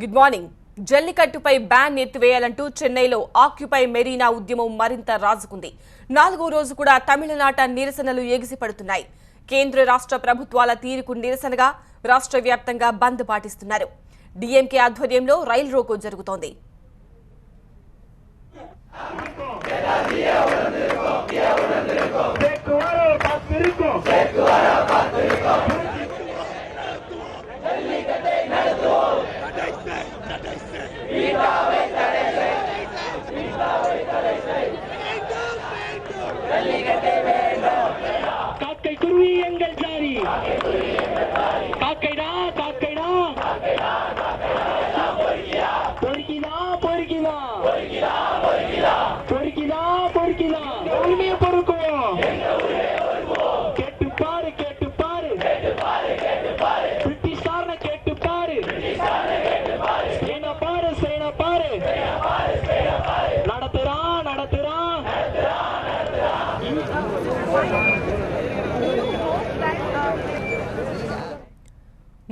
Good morning. జల్లికట్టుపై ban ఎత్తివేయాలంటూ చెన్నైలో ఆక్యుపై మెరీనా ఉద్యమం మరింత రాజుకుంది. 4వ రోజు కూడా తమిళనాట నిరసనలు ఎగిసిపడుతున్నాయి. కేంద్ర రాష్ట్ర ప్రభుత్వాల తీరుకు నిరసనగా రాష్ట్ర వ్యాప్తంగా బంద్ పాటిస్తున్నారు. డీఎంకే ఆధ్వర్యంలో రైలు రోకో జరుగుతోంది.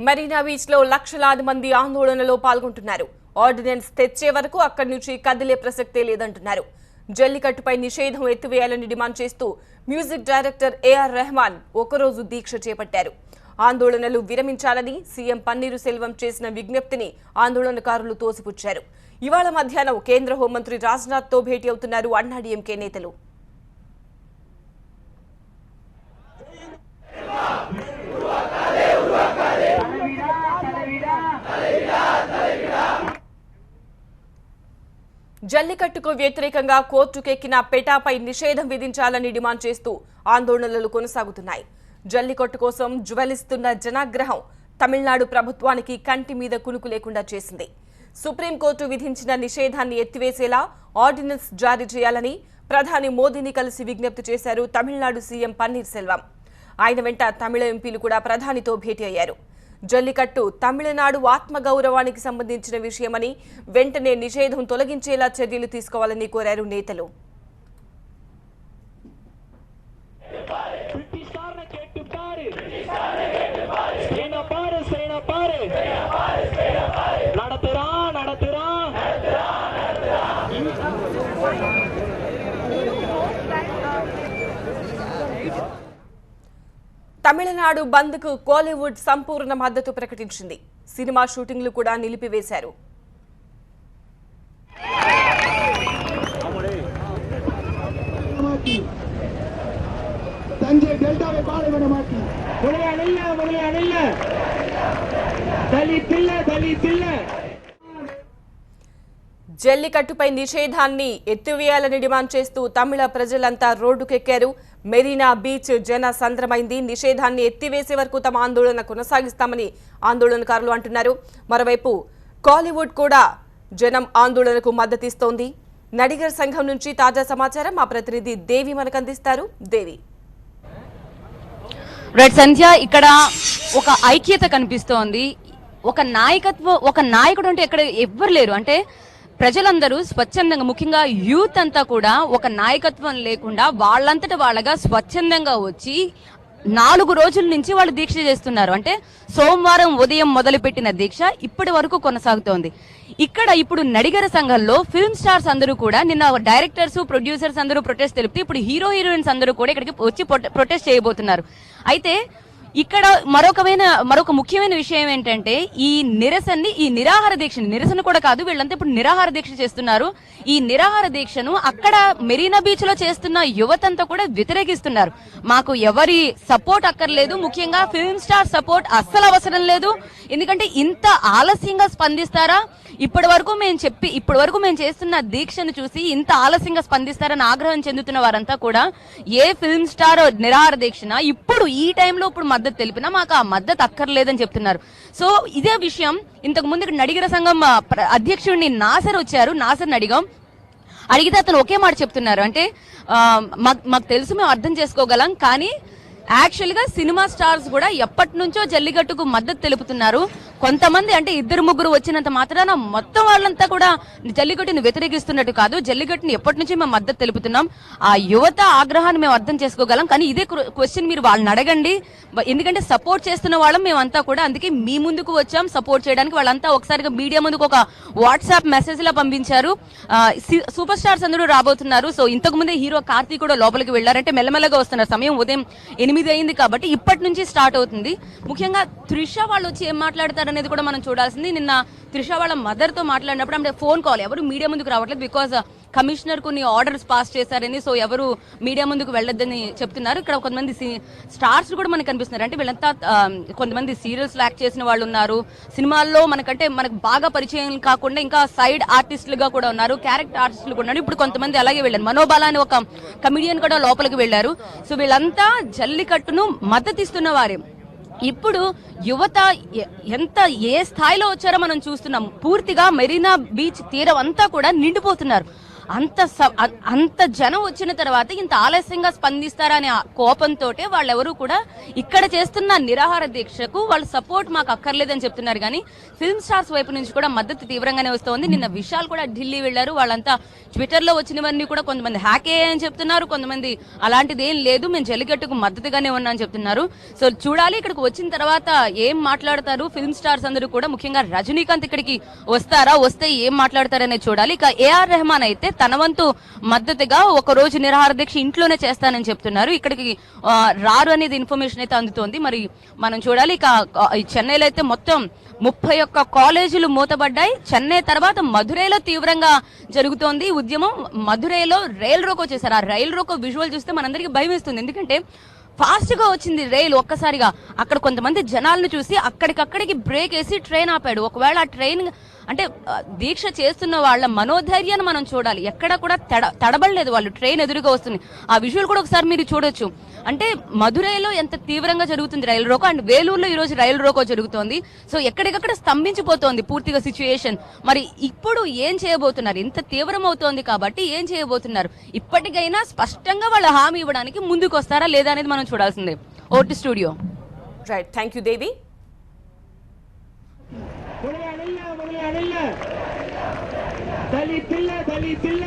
మరీనా బీచ్ లో లక్షలాది మంది ఆందోళనలో పాల్గొంటున్నారు. ఆర్డినెన్స్ తెచ్చే వరకు అక్కడి నుంచి కదిలే ప్రసక్తే లేదంటున్నారు. జల్లికట్టుపై నిషేధం ఎత్తివేయాలని డిమాండ్ చేస్తూ మ్యూజిక్ డైరెక్టర్ ఏఆర్ రెహమాన్ ఒకరోజు దీక్ష చేపట్టారు. ఆందోళనలు విరమించాలని సీఎం పన్నీరు సెల్వం చేసిన విజ్ఞప్తిని ఆందోళనకారులు తోసిపుచ్చారు. ఇవాళ మధ్యాహ్నం కేంద్ర హోంమంత్రి రాజ్నాథ్ తో భేటీ అవుతున్నారు అన్నాడీఎంకే నేతలు. జల్లికట్టుకు వ్యతిరేకంగా కోర్టుకెక్కిన పెటాపై నిషేధం విధించాలని డిమాండ్ చేస్తూ ఆందోళనలు కొనసాగుతున్నాయి. జల్లికట్టు కోసం జ్వలిస్తున్న జనాగ్రహం తమిళనాడు ప్రభుత్వానికి కంటి మీద కునుకు లేకుండా చేసింది. సుప్రీంకోర్టు విధించిన నిషేధాన్ని ఎత్తివేసేలా ఆర్డినెన్స్ జారీ చేయాలని ప్రధాని మోదీని కలిసి విజ్ఞప్తి చేశారు తమిళనాడు సీఎం పన్నీర్ సెల్వం. ఆయన వెంట తమిళ ఎంపీలు కూడా ప్రధానితో భేటీ అయ్యారు. జల్లికట్టు తమిళనాడు ఆత్మగౌరవానికి సంబంధించిన విషయమని వెంటనే నిషేధం తొలగించేలా చర్యలు తీసుకోవాలని కోరారు నేతలు. తమిళనాడు బంద్ కు కోలీవుడ్ సంపూర్ణ మద్దతు ప్రకటించింది. సినిమా షూటింగ్లు కూడా నిలిపివేశారు. జల్లికట్టుపై నిషేధాన్ని ఎత్తివేయాలని డిమాండ్ చేస్తూ తమిళ ప్రజలంతా రోడ్డుకెక్కారు. మెరీనా బీచ్ జన సంద్రమైంది. నిషేధాన్ని ఎత్తివేసే వరకు తమ ఆందోళన కొనసాగిస్తామని ఆందోళనకారులు అంటున్నారు. మరోవైపు కాలీవుడ్ కూడా జనం ఆందోళనకు మద్దతిస్తోంది. నడిగర్ సంఘం నుంచి తాజా సమాచారం మా ప్రతినిధి దేవి మనకు అందిస్తారు. దేవి. రైట్ సంధ్య, ఇక్కడ ఒక ఐక్యత కనిపిస్తోంది. ఒక నాయకుడు అంటే ఇక్కడ ఎవ్వరు లేరు. అంటే ప్రజలందరూ స్వచ్ఛందంగా, ముఖ్యంగా యూత్ అంతా కూడా ఒక నాయకత్వం లేకుండా వాళ్ళంతట వాళ్ళగా స్వచ్ఛందంగా వచ్చి 4 రోజుల నుంచి వాళ్ళు దీక్ష చేస్తున్నారు. అంటే సోమవారం ఉదయం మొదలుపెట్టిన దీక్ష ఇప్పటి వరకు కొనసాగుతోంది. ఇక్కడ ఇప్పుడు నడిగర సంఘంలో ఫిల్మ్ స్టార్స్ అందరూ కూడా నిన్న డైరెక్టర్స్, ప్రొడ్యూసర్స్ అందరూ ప్రొటెస్ట్ తెలిపితే ఇప్పుడు హీరోయిన్స్ అందరూ కూడా ఇక్కడికి వచ్చి ప్రొటెస్ట్ చేయబోతున్నారు. అయితే ఇక్కడ మరొక ముఖ్యమైన విషయం ఏంటంటే ఈ నిరాహార నిరసన కూడా కాదు, వీళ్ళంతా ఇప్పుడు నిరాహార దీక్ష చేస్తున్నారు. ఈ నిరాహార దీక్షను అక్కడ మెరీనా బీచ్ లో చేస్తున్న యువతంతా కూడా వ్యతిరేకిస్తున్నారు. మాకు ఎవరి సపోర్ట్ అక్కర్లేదు, ముఖ్యంగా ఫిల్మ్ స్టార్ సపోర్ట్ అస్సలు అవసరం లేదు. ఎందుకంటే ఇంత ఆలస్యంగా స్పందిస్తారా, ఇప్పటి వరకు మేము చేస్తున్న దీక్షను చూసి ఇంత ఆలస్యంగా స్పందిస్తారని ఆగ్రహం చెందుతున్న వారంతా కూడా ఏ ఫిల్మ్ స్టార్ నిరాహార దీక్షన ఇప్పుడు ఈ టైంలో మద్దతు తెలిపినా మాకు ఆ మద్దతు అక్కర్లేదని చెప్తున్నారు. సో ఇదే విషయం ఇంతకు ముందు నడిగర సంఘం అధ్యక్షుడిని నాసర్ వచ్చారు. నాసర్ని అడిగితే అతను ఒకే మాట చెప్తున్నారు. అంటే మాకు తెలుసు, మేము అర్థం చేసుకోగలం, కానీ యాక్చువల్ గా సినిమా స్టార్స్ కూడా ఎప్పటి నుంచో జల్లికట్టుకు మద్దతు తెలుపుతున్నారు. కొంతమంది అంటే ఇద్దరు ముగ్గురు వచ్చినంత మాత్రాన మొత్తం వాళ్ళంతా కూడా జల్లికట్టుని వ్యతిరేకిస్తున్నట్టు కాదు. జల్లికట్టుని ఎప్పటి నుంచి మేము మద్దతు తెలుపుతున్నాం. ఆ యువత ఆగ్రహాన్ని మేము అర్థం చేసుకోగలం. కానీ ఇదే క్వశ్చన్ మీరు వాళ్ళని అడగండి. ఎందుకంటే సపోర్ట్ చేస్తున్న వాళ్ళం మేమంతా కూడా, అందుకే మీ ముందుకు వచ్చాం సపోర్ట్ చేయడానికి. వాళ్ళంతా ఒకసారిగా మీడియా ముందుకు ఒక వాట్సాప్ మెసేజ్ లా పంపించారు. సూపర్ స్టార్స్ అందరూ రాబోతున్నారు. సో ఇంతకు ముందే హీరో కార్తీక్ కూడా లోపలికి వెళ్లారంటే మెల్లమెల్లగా వస్తున్నారు. సమయం ఉదయం 8 అయింది కాబట్టి ఇప్పటి నుంచి స్టార్ట్ అవుతుంది. ముఖ్యంగా త్రిష వాళ్ళు వచ్చి ఏం మాట్లాడతారు అనేది కూడా మనం చూడాల్సింది. నిన్న త్రిష వాళ్ళ మదర్ తో మాట్లాడినప్పుడు అంటే ఫోన్ కాల్, ఎవరు మీడియా ముందుకు రావట్లేదు బికాజ్ కమిషనర్ కొన్ని ఆర్డర్స్ పాస్ చేశారని, సో ఎవరు మీడియా ముందుకు వెళ్ళొద్దని చెప్తున్నారు. ఇక్కడ కొంతమంది స్టార్స్ కూడా మనకు కనిపిస్తున్నారు. అంటే వీళ్ళంతా కొంతమంది సీరియల్స్ లో యాక్ట్ చేసిన వాళ్ళు ఉన్నారు, సినిమాల్లో మనకు బాగా పరిచయం కాకుండా ఇంకా సైడ్ ఆర్టిస్టులుగా కూడా ఉన్నారు, క్యారెక్టర్ ఆర్టిస్టులు కూడా ఉన్నారు. ఇప్పుడు కొంతమంది అలాగే వెళ్ళారు. మనోబాల అని ఒక కమిడియన్ కూడా లోపలికి వెళ్లారు. సో వీళ్ళంతా జల్లికట్టును మద్దతు ఇస్తున్న వారే. ఇప్పుడు యువత ఎంత ఏ స్థాయిలో వచ్చారో మనం చూస్తున్నాం. పూర్తిగా మెరీనా బీచ్ తీరం అంతా కూడా నిండిపోతున్నారు. అంత జనం వచ్చిన తర్వాత ఇంత ఆలస్యంగా స్పందిస్తారా అనే కోపంతో వాళ్ళెవరూ కూడా ఇక్కడ చేస్తున్న నిరాహార దీక్షకు వాళ్ళ సపోర్ట్ మాకు అక్కర్లేదని చెప్తున్నారు. కానీ ఫిల్మ్ స్టార్స్ వైపు నుంచి కూడా మద్దతు తీవ్రంగానే వస్తోంది. నిన్న విశాల్ కూడా ఢిల్లీ వెళ్లారు. వాళ్ళంతా ట్విట్టర్ లో వచ్చినవన్నీ కూడా కొంతమంది హ్యాకే అని చెప్తున్నారు, కొంతమంది అలాంటిది ఏం లేదు, మేము జల్లికట్టుకు మద్దతుగానే ఉన్నా అని చెప్తున్నారు. సో చూడాలి ఇక్కడికి వచ్చిన తర్వాత ఏం మాట్లాడతారు ఫిల్మ్ స్టార్స్ అందరూ కూడా. ముఖ్యంగా రజనీకాంత్ ఇక్కడికి వస్తారా, వస్తే ఏం మాట్లాడతారనేది చూడాలి. ఇక ఏఆర్ రెహమాన్ అయితే తన వంతు మద్దతుగా ఒక రోజు నిరాహార దీక్ష ఇంట్లోనే చేస్తానని చెప్తున్నారు. ఇక్కడికి రారు అనేది ఇన్ఫర్మేషన్ అయితే అందుతోంది. మరి మనం చూడాలి. ఇక చెన్నైలో అయితే మొత్తం 31 కాలేజీలు మూతబడ్డాయి. చెన్నై తర్వాత మధురైలో తీవ్రంగా జరుగుతోంది ఉద్యమం. మధురైలో రైల్ రోకో చేశారు. ఆ రైల్ రోకో విజువల్ చూస్తే మనందరికీ భయం వేస్తుంది. ఎందుకంటే ఫాస్ట్ గా వచ్చింది రైలు. ఒక్కసారిగా అక్కడ కొంతమంది జనాలను చూసి అక్కడికక్కడికి బ్రేక్ వేసి ట్రైన్ ఆపాడు. ఒకవేళ ఆ ట్రైన్ అంటే దీక్ష చేస్తున్న వాళ్ళ మనోధైర్యాన్ని మనం చూడాలి. ఎక్కడ కూడా తడబడలేదు వాళ్ళు, ట్రైన్ ఎదురుగా వస్తుంది. ఆ విజువల్ కూడా ఒకసారి మీరు చూడొచ్చు. అంటే మధురైలో ఎంత తీవ్రంగా జరుగుతుంది రైలు రోకో, అండ్ వేలూరులో ఈ రోజు రైలు రోకో జరుగుతోంది. సో ఎక్కడికక్కడ స్తంభించిపోతోంది పూర్తిగా సిచ్యుయేషన్. మరి ఇప్పుడు ఏం చేయబోతున్నారు? ఇంత తీవ్రం అవుతోంది కాబట్టి ఏం చేయబోతున్నారు? ఇప్పటికైనా స్పష్టంగా వాళ్ళు హామీ ఇవ్వడానికి ముందుకు వస్తారా లేదా అనేది మనం చూడాల్సిందే. Vote studio. Right, thank you Devi. దళి పిల్ల